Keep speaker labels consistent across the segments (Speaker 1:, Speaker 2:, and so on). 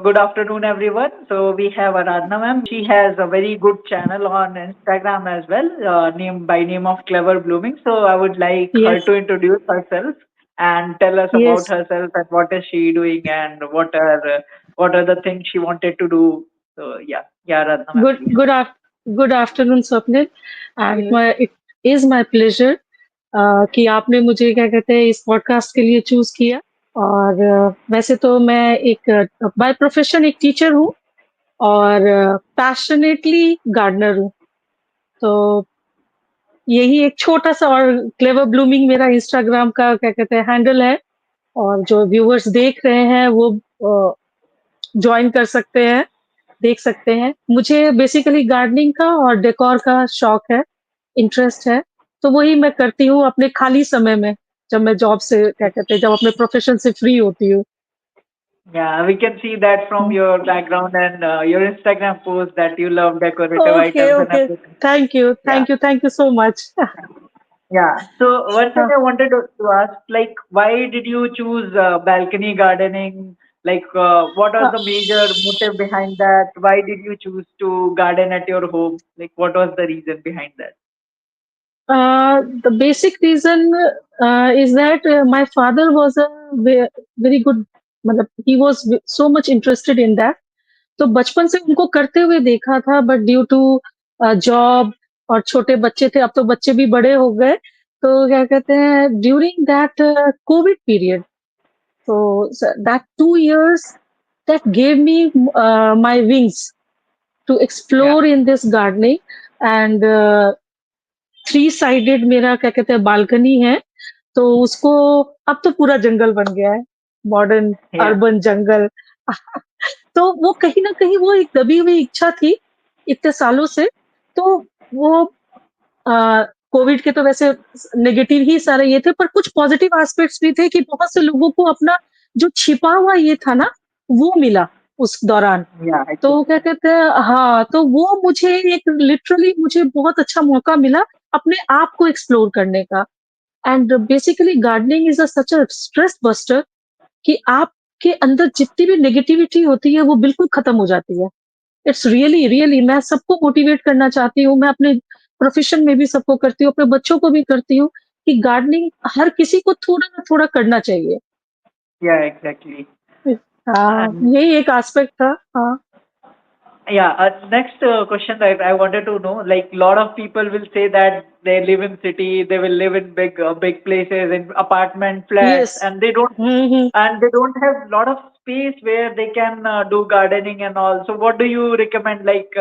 Speaker 1: good afternoon, everyone. So we have Aradhana ma'am. She has a very good channel on Instagram as well, name of Clever Blooming. So I would like her
Speaker 2: Yes,
Speaker 1: to introduce herself and tell us about
Speaker 2: yes.
Speaker 1: herself and what is she doing and what are the things she wanted to do. So yeah, Aradhana ma'am,
Speaker 2: Good,
Speaker 1: please.
Speaker 2: good, af good afternoon, Swapnil. And
Speaker 1: Yes.
Speaker 2: it is my pleasure कि आपने मुझे क्या कहते हैं इस podcast के लिए choose किया। और वैसे तो मैं एक बाय प्रोफेशन एक टीचर हूँ और पैशनेटली गार्डनर हूँ। तो यही एक छोटा सा और क्लेवर ब्लूमिंग मेरा इंस्टाग्राम का क्या कहते हैं हैंडल है। और जो व्यूअर्स देख रहे हैं वो ज्वाइन कर सकते हैं, देख सकते हैं। मुझे बेसिकली गार्डनिंग का और डेकोर का शौक है, इंटरेस्ट है। तो वही मैं करती हूँ अपने खाली समय में, जब मैं जॉब से क्या कहते हैं, जब अपने प्रोफेशन से फ्री होती हूँ।
Speaker 1: Yeah, we can see that from
Speaker 2: hmm.
Speaker 1: your background and your Instagram post that you love decorative
Speaker 2: okay,
Speaker 1: items and
Speaker 2: okay.
Speaker 1: everything.
Speaker 2: Thank you,
Speaker 1: Yeah.
Speaker 2: Thank you, thank you so much.
Speaker 1: Yeah. So one thing
Speaker 2: हाँ,
Speaker 1: I wanted to ask, like, why did you choose balcony gardening? Like, what was
Speaker 2: a,
Speaker 1: the major motive behind that? Why did you choose to garden at your home? Like, what was the reason behind that?
Speaker 2: the basic reason is that my father was a very good, मतलब he was so much interested in that। तो बचपन से उनको करते हुए देखा था, but due to job और छोटे बच्चे थे, अब तो बच्चे भी बड़े हो गए। तो क्या कहते हैं, ड्यूरिंग दैट कोविड पीरियड, तो that 2 years that gave me my wings to
Speaker 1: Yeah.
Speaker 2: explore in this gardening। And three sided मेरा क्या कहते हैं बालकनी है। तो उसको अब तो पूरा जंगल बन गया है, मॉडर्न
Speaker 1: Yeah.
Speaker 2: अर्बन जंगल। तो वो कहीं न कहीं वो एक दबी हुई इच्छा थी, इतने सालों से। तो वो कोविड के तो वैसे नेगेटिव ही सारे ये थे, पर कुछ पॉजिटिव एस्पेक्ट्स भी थे कि बहुत से लोगों को अपना जो छिपा हुआ ये था ना, वो मिला उस दौरान।
Speaker 1: Yeah.
Speaker 2: तो क्या
Speaker 1: Exactly.
Speaker 2: कहते हैं, हाँ, तो वो मुझे एक लिटरली मुझे बहुत अच्छा मौका मिला अपने आप को एक्सप्लोर करने का। And basically gardening is such a stress buster कि आपके अंदर जितनी भी नेगेटिविटी होती है, वो बिल्कुल खत्म हो जाती है। इट्स रियली रियली मैं सबको मोटिवेट करना चाहती हूँ, मैं अपने प्रोफेशन में भी सबको करती हूँ, अपने बच्चों को भी करती हूँ कि गार्डनिंग हर किसी को थोड़ा ना थोड़ा करना चाहिए।
Speaker 1: Yeah. Exactly.
Speaker 2: हाँ,
Speaker 1: And
Speaker 2: यही एक एस्पेक्ट था। हाँ,
Speaker 1: yeah, next question that I wanted to know, like lot of people will say that they live in city, they will live in big places, in apartment flats,
Speaker 2: yes. Hmm.
Speaker 1: and they don't have lot of space where they can do gardening and all. So what do you recommend? Like,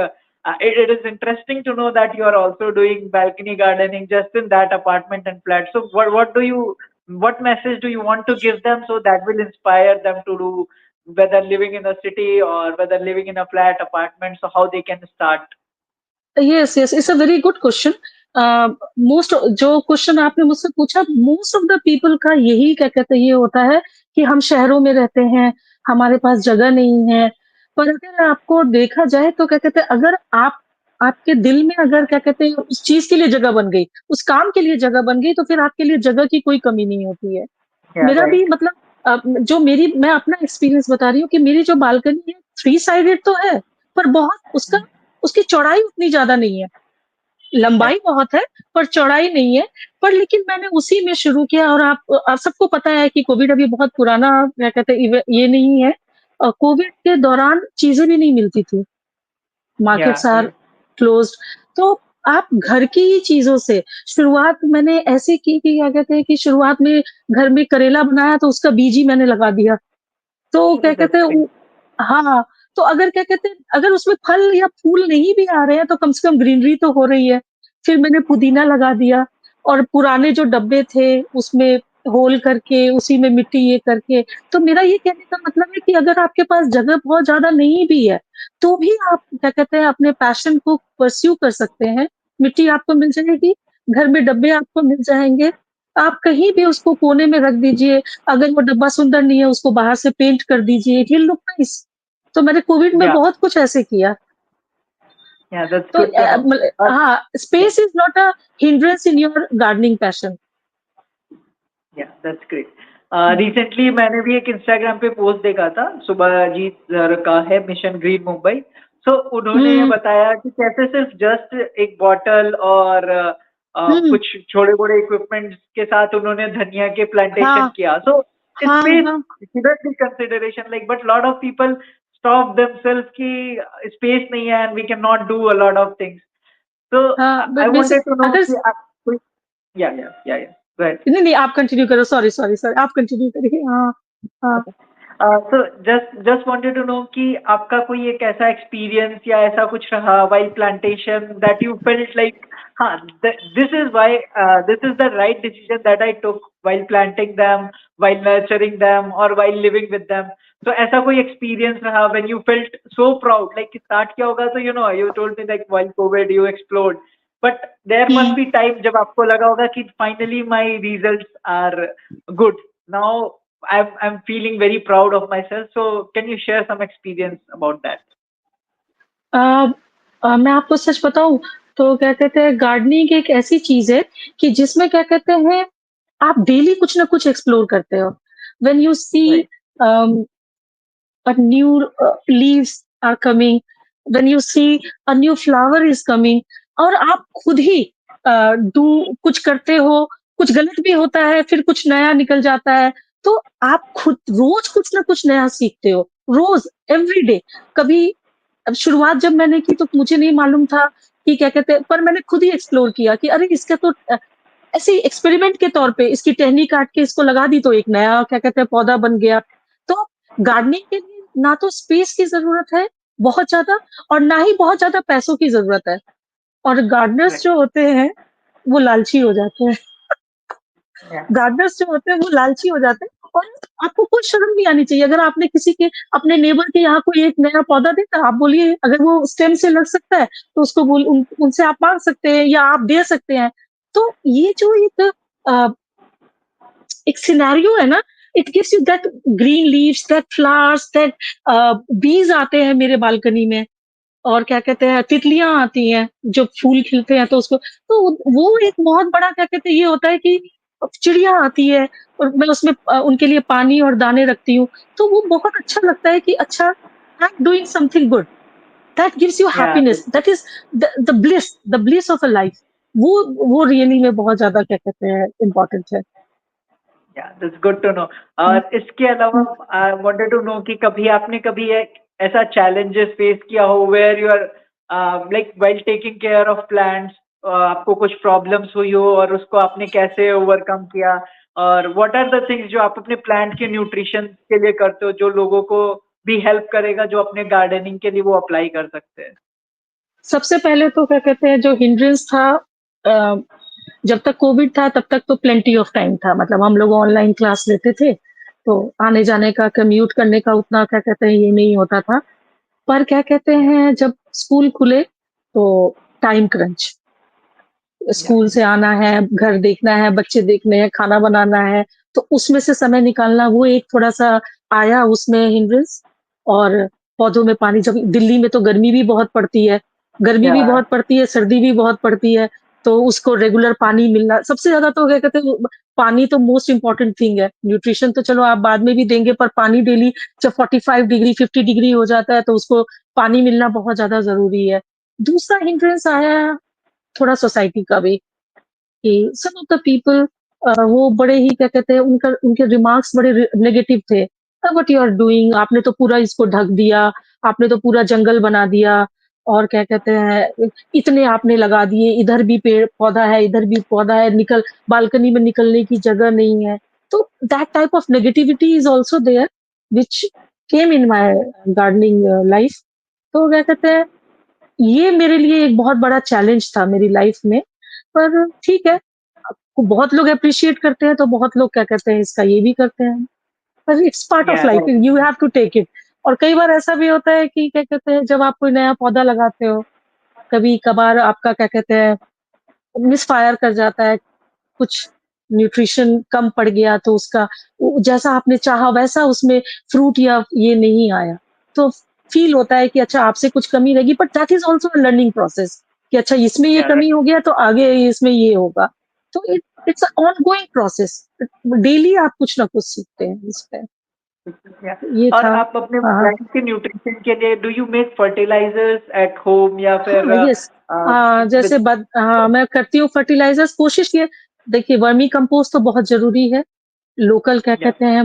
Speaker 1: it is interesting to know that you are also doing balcony gardening just in that apartment and flat. So what message do you want to give them so that will inspire them to do, whether living in a city or whether living in a flat apartment, so how they can start?
Speaker 2: Yes, yes, it's a very good question. Most जो question आपने मुझसे पूछा, most of the people का यही क्या कहते हैं ये होता है कि हम शहरों में रहते हैं, हमारे पास जगह नहीं है। पर अगर आपको देखा जाए तो क्या कहते हैं, अगर आप आपके दिल में अगर क्या कहते हैं उस चीज़ के लिए जगह बन गई, उस काम के लिए जगह बन गई, तो फिर आपके लिए जगह की कोई कमी नहीं होती है।
Speaker 1: Yeah,
Speaker 2: मेरा
Speaker 1: right.
Speaker 2: भी मतलब जो मेरी मैं अपना एक्सपीरियंस बता रही हूँ कि मेरी जो बालकनी है, थ्री साइडेड तो है, पर बहुत उसका उसकी चौड़ाई उतनी ज़्यादा नहीं है।
Speaker 1: Yeah,
Speaker 2: लंबाई बहुत है, पर चौड़ाई नहीं है। पर लेकिन मैंने उसी में शुरू किया और आप सबको पता है कि कोविड अभी बहुत पुराना क्या कहते हैं ये नहीं है। कोविड के दौरान चीज़ें भी नहीं मिलती थी।
Speaker 1: yeah,
Speaker 2: markets are
Speaker 1: yeah,
Speaker 2: closed. तो आप घर की ही चीज़ों से शुरुआत मैंने ऐसे की कि क्या कहते हैं कि शुरुआत में घर में करेला बनाया तो उसका बीज ही मैंने लगा दिया। तो क्या
Speaker 1: that's
Speaker 2: कहते हैं
Speaker 1: great.
Speaker 2: हाँ, तो अगर क्या कहते हैं अगर उसमें फल या फूल नहीं भी आ रहे हैं तो कम से कम ग्रीनरी तो हो रही है। फिर मैंने पुदीना लगा दिया और पुराने जो डब्बे थे उसमें होल करके उसी में मिट्टी ये करके। तो मेरा ये कहने का मतलब है कि अगर आपके पास जगह बहुत ज़्यादा नहीं भी है, तो भी आप क्या कहते हैं अपने पैशन को परस्यू कर सकते हैं। मिट्टी आपको मिल जाएगी, घर में डब्बे आपको मिल जाएँगे, आप कहीं भी उसको कोने में रख दीजिए। अगर वो डब्बा सुंदर नहीं है, उसको बाहर से पेंट कर दीजिए, इट विल लुक नाइस। तो मैंने कोविड में
Speaker 1: Yeah,
Speaker 2: बहुत कुछ ऐसे किया।
Speaker 1: yeah, that's
Speaker 2: तो
Speaker 1: good to know.
Speaker 2: हाँ,
Speaker 1: Yeah,
Speaker 2: space is not a hindrance in your gardening passion.
Speaker 1: yeah, that's great. Recently मैंने भी एक इंस्टाग्राम पे पोस्ट देखा था, सुभाजीत सर का है, मिशन ग्रीन मुंबई। सो उन्होंने ये
Speaker 2: हुँ,
Speaker 1: बताया कि कैसे सिर्फ जस्ट एक बॉटल और
Speaker 2: हुँ,
Speaker 1: कुछ छोटे-बड़े इक्विपमेंट्स के साथ उन्होंने धनिया के प्लांटेशन
Speaker 2: हाँ,
Speaker 1: किया। सो
Speaker 2: हाँ,
Speaker 1: स्पेस
Speaker 2: हाँ,
Speaker 1: shouldn't be consideration like, but lot of people stop themselves कि स्पेस नहीं है and we cannot do a lot of things. So
Speaker 2: हाँ,
Speaker 1: I
Speaker 2: basic
Speaker 1: wanted to know
Speaker 2: अगर
Speaker 1: कि आप कोई, yeah, go ahead.
Speaker 2: नहीं, नहीं, आप कंटिन्यू करो, सॉरी, सॉरी, सॉरी, आप कंटिन्यू करिए। हाँ, हाँ।
Speaker 1: तो जस्ट वांटेड टू नो कि आपका कोई एक ऐसा एक्सपीरियंस या ऐसा कुछ रहा while plantation that you felt like, हाँ, this is why this is the right decision that I took while planting them, while nurturing them और वाइल लिविंग विद देम। तो ऐसा कोई एक्सपीरियंस रहा when you felt so proud, like start किया होगा तो you told me like while Covid you explored, but there must
Speaker 2: हुँ।
Speaker 1: Be time जब आपको लगा होगा कि finally my results are good now, I'm feeling very proud of myself. So can you share some experience about that?
Speaker 2: अ मैं आपको सच बताऊँ तो क्या कहते हैं गार्डनिंग एक ऐसी चीज़ है कि जिसमें क्या कहते हैं आप डेली कुछ ना कुछ एक्सप्लोर करते हो। When you see
Speaker 1: Right.
Speaker 2: Um a new leaves are coming, when you see a new flower is coming और आप खुद ही डू कुछ करते हो, कुछ गलत भी होता है, फिर कुछ नया निकल जाता है, तो आप खुद रोज़ कुछ ना कुछ नया सीखते हो, रोज़ एवरीडे। कभी अब शुरुआत जब मैंने की तो मुझे नहीं मालूम था कि क्या कहते हैं पर मैंने खुद ही एक्सप्लोर किया कि अरे इसका तो ऐसे ही एक्सपेरिमेंट के तौर पे इसकी टहनी काट के इसको लगा दी तो एक नया क्या कहते हैं पौधा बन गया। तो गार्डनिंग के लिए ना तो स्पेस की ज़रूरत है बहुत ज़्यादा और ना ही बहुत ज़्यादा पैसों की ज़रूरत है और गार्डनर्स
Speaker 1: Right.
Speaker 2: जो होते हैं, वो लालची हो जाते हैं।
Speaker 1: Yeah.
Speaker 2: गार्डनर्स जो होते हैं वो लालची हो जाते हैं और आपको कोई शर्म नहीं आनी चाहिए। अगर आपने किसी के अपने नेबर के यहाँ कोई एक नया पौधा देखा, आप बोलिए अगर वो स्टेम से लग सकता है, तो उसको बोल उनसे आप माँग सकते हैं या आप दे सकते हैं। तो ये जो अ, एक सिनेरियो है ना, it gives you that green leaves, that flowers, that bees आते हैं मेरे बालकनी में और क्या कहते हैं तितलियाँ आती हैं, जो फूल खिलते हैं तो उसको तो वो एक बहुत बड़ा क्या कहते हैं ये होता है कि चिड़िया आती है और मैं उसमें उनके लिए पानी और दाने रखती हूँ, तो वो बहुत अच्छा लगता है कि अच्छा I am doing something good, that gives you
Speaker 1: Yeah.
Speaker 2: Happiness, that is the bliss of a life. वो रियली में बहुत ज़्यादा क्या कहते हैं इम्पोर्टेंट है।
Speaker 1: Yeah, that's good to know.
Speaker 2: हुँ,
Speaker 1: और इसके अलावा
Speaker 2: हुँ।
Speaker 1: आई वांटेड टू नो कि कभी आपने कभी एक ऐसा challenges फेस किया हो where you are like while taking care of plants, आपको कुछ प्रॉब्लम्स हुई हो और उसको आपने कैसे ओवरकम किया, और व्हाट आर द थिंग्स जो आप अपने प्लांट के न्यूट्रिशन के लिए करते हो जो लोगों को भी हेल्प करेगा, जो अपने गार्डनिंग के लिए वो अप्लाई कर सकते हैं?
Speaker 2: सबसे पहले तो क्या कहते हैं जो हिंड्रेंस था अ, जब तक कोविड था तब तक तो प्लेंटी ऑफ टाइम था मतलब हम लोग ऑनलाइन क्लास लेते थे, तो आने-जाने का कम्यूट करने का उतना क्या कहते हैं ये नहीं होता था। पर क्या कहते
Speaker 1: Yeah,
Speaker 2: हैं जब स्कूल खुले तो टाइम क्रंच,
Speaker 1: yeah,
Speaker 2: स्कूल से आना है, घर देखना है, बच्चे देखने हैं, खाना बनाना है, तो उसमें से समय निकालना वो एक थोड़ा-सा आया उसमें हिंड्रेंस और पौधों में पानी जब दिल्ली में तो गर्मी भी
Speaker 1: yeah,
Speaker 2: बहुत पड़ती है, सर्दी भी बहुत पड़ती है, तो उसको रेगुलर पानी मिलना सबसे ज़्यादा तो क्या कहते हैं वो पानी तो मोस्ट इम्पोर्टेंट थिंग है। न्यूट्रिशन तो चलो आप बाद में भी देंगे पर पानी डेली जब 45 डिग्री, 50 डिग्री हो जाता है तो उसको पानी मिलना बहुत ज़्यादा ज़रूरी है। दूसरा हिंड्रेंस आया थोड़ा सोसाइटी का भी कि सम ऑफ द पीपल वो बड़े ही क्या कहते हैं उनके रिमार्क्स बड़े नेगेटिव थे व्हाट यू आर डूइंग आपने तो पूरा इसको ढक दिया, आपने तो पूरा जंगल बना दिया और क्या कहते हैं इतने आपने लगा दिए, इधर भी पेड़ पौधा है, इधर भी पौधा है, निकल बालकनी में निकलने की जगह नहीं है। तो that type of negativity is also there which came in my gardening life. तो क्या कहते हैं ये मेरे लिए एक बहुत बड़ा चैलेंज था मेरी लाइफ में, पर ठीक है, बहुत लोग एप्रिशिएट करते हैं, तो बहुत लोग क्या कहते हैं इसका ये भी करते हैं, पर it's part of
Speaker 1: yeah,
Speaker 2: life,
Speaker 1: right.
Speaker 2: You have to take it. और कई बार ऐसा भी होता है कि क्या कहते हैं जब आप कोई नया पौधा लगाते हो, कभी-कभार आपका क्या कहते हैं मिसफायर कर जाता है, कुछ न्यूट्रिशन कम पड़ गया तो उसका जैसा आपने चाहा वैसा उसमें फ्रूट या ये नहीं आया। तो फ़ील होता है कि अच्छा आपसे कुछ कमी रह गई but that is also a learning process कि अच्छा इसमें ये
Speaker 1: Yeah, right.
Speaker 2: कमी हो गया तो आगे इसमें ये होगा। तो it's a ongoing process. Daily आप कुछ ना कुछ सीखते हैं इसपे।
Speaker 1: या
Speaker 2: ये
Speaker 1: और
Speaker 2: था।
Speaker 1: आप अपने
Speaker 2: हाँ, हाँ।
Speaker 1: प्लांट के न्यूट्रिशन के लिए do you make fertilizers at home या फिर
Speaker 2: हाँ, यस। जैसे
Speaker 1: विद
Speaker 2: मैं करती हूँ फर्टिलाइज़र्स, कोशिश ये देखिए, वर्मी कंपोस्ट तो बहुत ज़रूरी है। लोकल क्या
Speaker 1: या
Speaker 2: कहते हैं,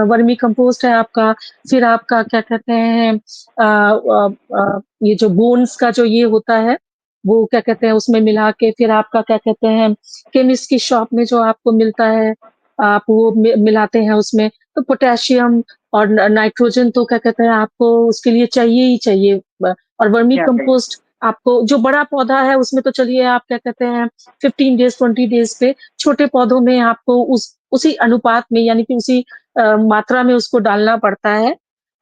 Speaker 2: वर्मी कंपोस्ट है आपका, फिर आपका क्या कहते हैं, ये जो बोन्स का जो ये होता है, वो क्या कहते हैं उसमें मिला के, फिर आपका क्या कहते हैं, केमिस्ट की शॉप में जो आपको मिलता है, आप वो मिलाते हैं उसमें। तो पोटेशियम और नाइट्रोजन तो क्या कहते हैं आपको उसके लिए चाहिए ही चाहिए। और वर्मी
Speaker 1: या
Speaker 2: कंपोस्ट आपको, जो बड़ा पौधा है उसमें तो चलिए आप क्या कहते हैं 15 डेज़ 20 डेज़ पे, छोटे पौधों में आपको उसी अनुपात में, यानी कि उसी मात्रा में उसको डालना पड़ता है।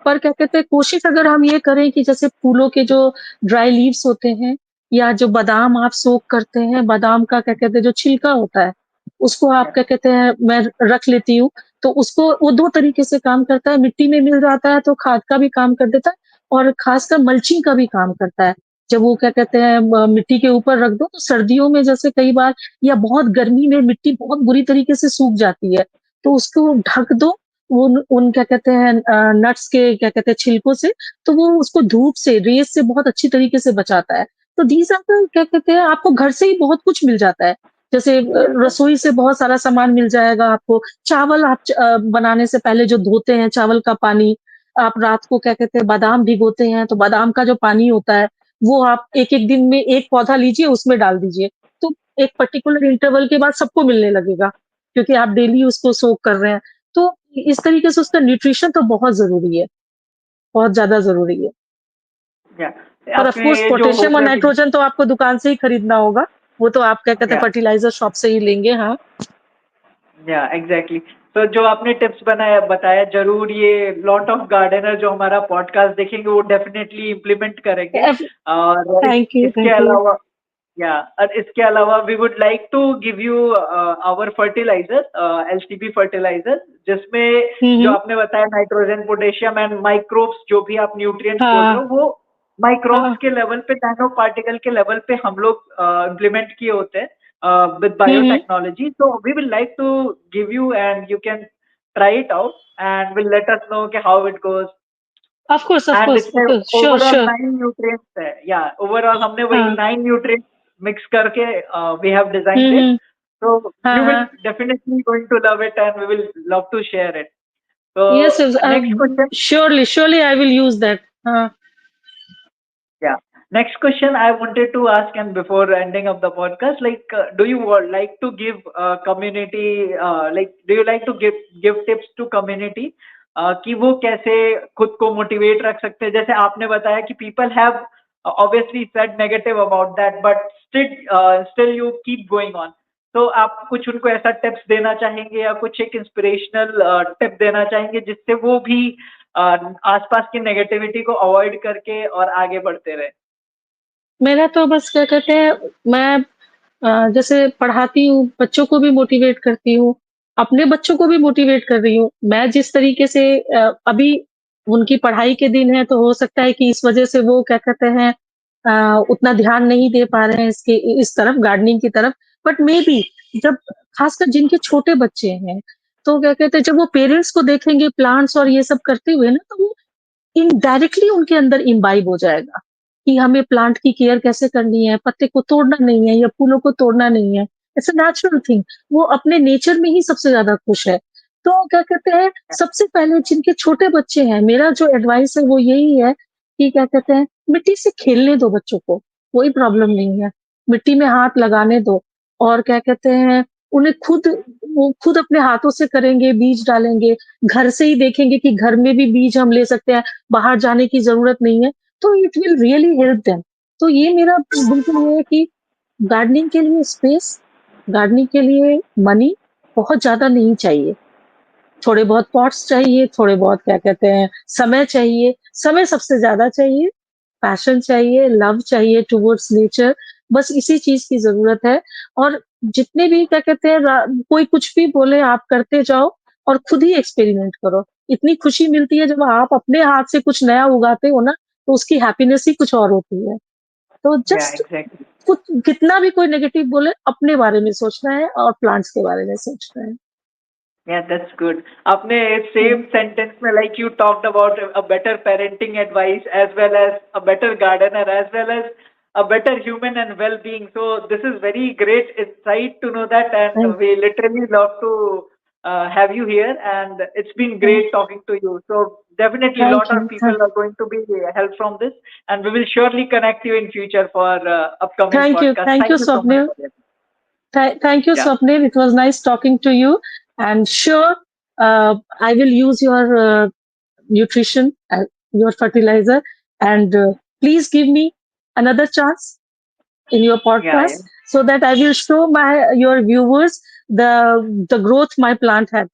Speaker 2: पर क्या कहते हैं, कोशिश अगर हम ये करें कि जैसे फूलों के जो ड्राई लीव्स होते हैं, या जो बादाम आप सोक करते हैं, बादाम का क्या कहते हैं जो छिलका होता है, उसको आप
Speaker 1: या
Speaker 2: क्या कहते हैं मैं रख लेती हूँ। तो उसको वो 2 तरीके से काम करता है, मिट्टी में मिल जाता है तो खाद का भी काम कर देता है, और खासकर मल्चिंग का भी काम करता है। जब वो क्या कहते हैं मिट्टी के ऊपर रख दो, तो सर्दियों में जैसे कई बार, या बहुत गर्मी में मिट्टी बहुत बुरी तरीके से सूख जाती है, तो उसको ढक दो उन उन क्या कहते हैं नट्स के क्या कहते हैं छिलकों से, तो वो उसको धूप से, रेस से बहुत अच्छी तरीके से बचाता है। तो दीज़ आर द क्या कहते हैं, आपको घर से ही बहुत कुछ मिल जाता है। जैसे
Speaker 1: या
Speaker 2: रसोई से बहुत सारा सामान मिल जाएगा आपको। चावल आप बनाने से पहले जो धोते हैं चावल का पानी, आप रात को क्या कहते हैं बादाम भिगोते हैं, तो बादाम का जो पानी होता है, वो आप एक-एक दिन में 1 पौधा लीजिए, उसमें डाल दीजिए। तो एक पर्टिकुलर इंटरवल के बाद सबको मिलने लगेगा, क्योंकि आप डेली उसको सोक कर रहे हैं। तो इस तरीके से उसका न्यूट्रिशन तो बहुत ज़रूरी है, बहुत ज़्यादा ज़रूरी है।
Speaker 1: या
Speaker 2: पर ऑफ
Speaker 1: आपके
Speaker 2: कोर्स
Speaker 1: ये जो हो
Speaker 2: पोटेशियम और
Speaker 1: गया
Speaker 2: नाइट्रोजन तो आपको दुकान से ही खरीदना होगा। वो तो आप क्या कहते हैं
Speaker 1: या
Speaker 2: फर्टिलाइज़र शॉप से ही लेंगे, हाँ।
Speaker 1: या एग्जैक्टली। तो जो आपने टिप्स बनाया बताया जरूर ये लॉट ऑफ गार्डनर जो हमारा पॉडकास्ट देखेंगे वो डेफिनेटली इम्प्लीमेंट करेंगे।
Speaker 2: एफ
Speaker 1: और इसके
Speaker 2: थैंक यू।
Speaker 1: अलावा या और इसके अलावा we would like to give you our fertilizer LCB fertilizer जिसमें
Speaker 2: हुँ,
Speaker 1: जो
Speaker 2: हुँ।
Speaker 1: आपने बताया नाइट्रोजन पोटेशियम एंड माइक्रोब्स जो भी आप न्यूट्रिएंट्स बोल रहे
Speaker 2: हाँ,
Speaker 1: हो वो माइक्रोब्स
Speaker 2: हाँ।
Speaker 1: के लेवल पे नैनो पार्टिकल के लेवल पे हम लोग इम्प्लीमेंट किए होते हैं with
Speaker 2: hmm, hmm.
Speaker 1: biotechnology. So we will like to give you and you can try it out and will let us know कि how it goes. And इसमें
Speaker 2: of course, sure,
Speaker 1: overall
Speaker 2: sure.
Speaker 1: 9 nutrients है. Yeah, overall हमने वही
Speaker 2: हाँ।
Speaker 1: 9 nutrients mix करके we have
Speaker 2: hmm,
Speaker 1: designed it.
Speaker 2: Hmm.
Speaker 1: So
Speaker 2: हाँ,
Speaker 1: you will
Speaker 2: हाँ।
Speaker 1: definitely going to love it and we will love to share it. So
Speaker 2: yes, yes,
Speaker 1: next question.
Speaker 2: Surely, surely I will use that. हाँ।
Speaker 1: Yeah. Next question I wanted to ask, and before ending of the podcast, like, do you like to give community, like, do you like to give tips to community कि वो कैसे खुद को motivate रख सकते हैं? जैसे आपने बताया कि people have obviously said negative about that, but still you keep going on. तो आप कुछ उनको ऐसा टिप्स देना चाहेंगे या कुछ एक इंस्पिरेशनल टिप देना चाहेंगे जिससे वो भी आसपास की नेगेटिविटी को अवॉइड करके और आगे बढ़ते रहे?
Speaker 2: मेरा तो बस क्या कहते हैं, मैं जैसे पढ़ाती हूँ, बच्चों को भी मोटिवेट करती हूँ, अपने बच्चों को भी मोटिवेट कर रही हूँ। मैं जिस तरीके से अभी उनकी पढ़ाई के दिन है, तो हो सकता है कि इस वजह से वो क्या कहते हैं उतना ध्यान नहीं दे पा रहे हैं इस तरफ, गार्डनिंग की तरफ। बट मेबी जब खासकर जिनके छोटे बच्चे हैं, तो क्या कहते हैं, जब वो पेरेंट्स को देखेंगे प्लांट्स और ये सब करते हुए ना, तो वो इनडायरेक्टली उनके अंदर इम्बाइब हो जाएगा, कि हमें प्लांट की केयर कैसे करनी है, पत्ते को तोड़ना नहीं है या फूलों को तोड़ना नहीं है। It's a natural thing. वो अपने नेचर में ही सबसे ज़्यादा खुश है। तो क्या कहते हैं, सबसे पहले जिनके छोटे बच्चे हैं, मेरा जो एडवाइस है वो यही है कि क्या कहते हैं, मिट्टी से खेलने दो बच्चों को, कोई प्रॉब्लम नहीं है। मिट्टी में हाथ लगाने दो, और क्या कहते हैं, उन्हें वो खुद अपने हाथों से करेंगे, बीज डालेंगे, घर से ही देखेंगे कि घर में भी बीज हम ले सकते हैं, बाहर जाने की ज़रूरत नहीं है, तो it will really help them. तो ये मेरा बिल्कुल ये है कि गार्डनिंग के लिए स्पेस, गार्डनिंग के लिए मनी बहुत ज़्यादा नहीं चाहिए। थोड़े बहुत पॉट्स चाहिए, थोड़े बहुत क्या कहते हैं, समय चाहिए, समय सबसे ज़्यादा चाहिए, पैशन चाहिए, लव चाहिए टुवर्ड्स नेचर, बस इसी चीज़ की ज़रूरत है। और जितने भी क्या कहते हैं कोई कुछ भी बोले, आप करते जाओ और खुद ही एक्सपेरिमेंट करो। इतनी खुशी मिलती है जब आप अपने हाथ से कुछ नया उगाते हो ना, तो उसकी हैप्पीनेस ही कुछ और होती है। तो
Speaker 1: Yeah,
Speaker 2: जस्ट
Speaker 1: exactly.
Speaker 2: कुछ कितना भी कोई नेगेटिव बोले, अपने बारे में सोचना है और प्लांट्स के बारे में सोचना है।
Speaker 1: Yeah, that's good. आपने
Speaker 2: हुँ,
Speaker 1: same sentence में like you talked about a better parenting advice as well as a better gardener as well as a better human and well-being. So this is very great insight to know that, and
Speaker 2: thank
Speaker 1: we literally love to have you here. And it's been
Speaker 2: thank
Speaker 1: great talking to you. So definitely, a lot
Speaker 2: you,
Speaker 1: of people are going to be help from this, and we will surely connect you in future for upcoming podcast.
Speaker 2: Thank you
Speaker 1: Thank you so much
Speaker 2: Swapnil.
Speaker 1: for this.
Speaker 2: Thank you,
Speaker 1: Yeah.
Speaker 2: Swapnil. It was nice talking to you. And sure, I will use your nutrition, your fertilizer, and please give me another chance in your
Speaker 1: Yeah, yeah.
Speaker 2: podcast so that I will show my your viewers the growth my plant had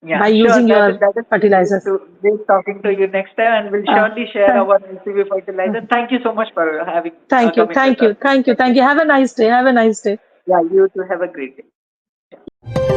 Speaker 2: by
Speaker 1: Yeah, sure.
Speaker 2: using your
Speaker 1: That is
Speaker 2: fertilizers.
Speaker 1: great talking to you next time, and we'll
Speaker 2: Uh,
Speaker 1: surely share
Speaker 2: th-
Speaker 1: our LCV fertilizer. Thank you so much for having
Speaker 2: Thank you,
Speaker 1: coming with us. Thank you.
Speaker 2: thank you. Have a nice day. Have a nice day.
Speaker 1: Yeah, you too. Have a great day.